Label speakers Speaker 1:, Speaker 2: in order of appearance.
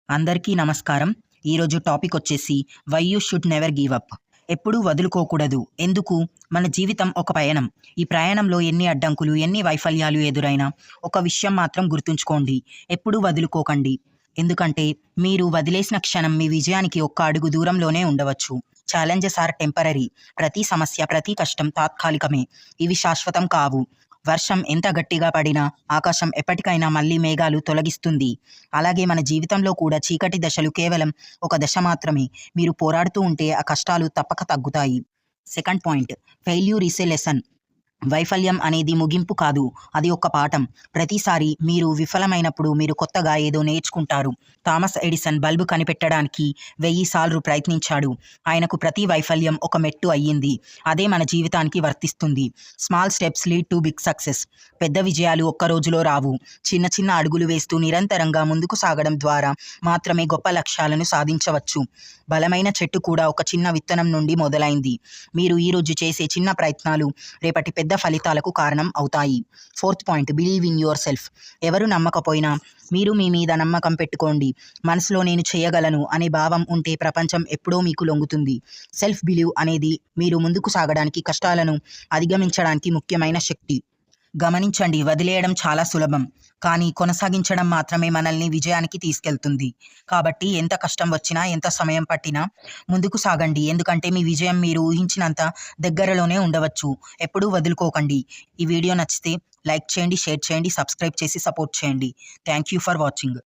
Speaker 1: అందరికీ నమస్కారం. ఈరోజు టాపిక్ వచ్చేసి why you should never give up. ఎప్పుడూ వదులుకోకూడదు. ఎందుకు? మన జీవితం ఒక పయనం. ఈ ప్రయాణంలో ఎన్ని అడ్డంకులు, ఎన్ని వైఫల్యాలు ఎదురైనా ఒక విషయం మాత్రం గుర్తుంచుకోండి. ఎప్పుడూ వదులుకోకండి. ఎందుకంటే మీరు వదిలేసిన క్షణం మీ విజయానికి ఒక్క అడుగు దూరంలోనే ఉండవచ్చు. Challenges are temporary. ప్రతి సమస్య, ప్రతి కష్టం తాత్కాలికమే. ఇవి శాశ్వతం కావు. వర్షం ఎంత గట్టిగా పడినా ఆకాశం ఎప్పటికైనా మళ్ళీ మేఘాలు తొలగిస్తుంది. అలాగే మన జీవితంలో కూడా చీకటి దశలు కేవలం ఒక దశ మాత్రమే. మీరు పోరాడుతూ ఉంటే ఆ కష్టాలు తప్పక తగ్గుతాయి. Second point, failure is a lesson. వైఫల్యం అనేది ముగింపు కాదు, అది ఒక పాఠం. ప్రతిసారి మీరు విఫలమైనప్పుడు మీరు కొత్తగా ఏదో నేర్చుకుంటారు. థామస్ ఎడిసన్ బల్బు కనిపెట్టడానికి 1000 సార్లు ప్రయత్నించాడు. ఆయనకు ప్రతి వైఫల్యం ఒక మెట్టు అయ్యింది. అదే మన జీవితానికి వర్తిస్తుంది. Small steps lead to big success. పెద్ద విజయాలు ఒక్క రోజులో రావు. చిన్న చిన్న అడుగులు వేస్తూ నిరంతరంగా ముందుకు సాగడం ద్వారా మాత్రమే గొప్ప లక్ష్యాలను సాధించవచ్చు. బలమైన చెట్టు కూడా ఒక చిన్న విత్తనం నుండి మొదలైంది. మీరు ఈరోజు చేసే చిన్న ప్రయత్నాలు రేపటి పెద్ద ఫలితాలకు కారణం అవుతాయి. Fourth point, believe in your self. ఎవరు నమ్మకపోయినా మీరు మీ మీద నమ్మకం పెట్టుకోండి. మనసులో నేను చేయగలను అనే భావం ఉంటే ప్రపంచం ఎప్పుడో మీకు లొంగుతుంది. సెల్ఫ్ బిలీవ్ అనేది మీరు ముందుకు సాగడానికి, కష్టాలను అధిగమించడానికి ముఖ్యమైన శక్తి. గమనించండి, వదిలేయడం చాలా సులభం, కానీ కొనసాగించడం మాత్రమే మనల్ని విజయానికి తీసుకెళ్తుంది. కాబట్టి ఎంత కష్టం వచ్చినా, ఎంత సమయం పట్టినా ముందుకు సాగండి. ఎందుకంటే మీ విజయం మీరు ఊహించినంత దగ్గరలోనే ఉండవచ్చు. ఎప్పుడూ వదులుకోకండి. ఈ వీడియో నచ్చితే లైక్ చేయండి, షేర్ చేయండి, సబ్స్క్రైబ్ చేసి సపోర్ట్ చేయండి. Thank you for watching.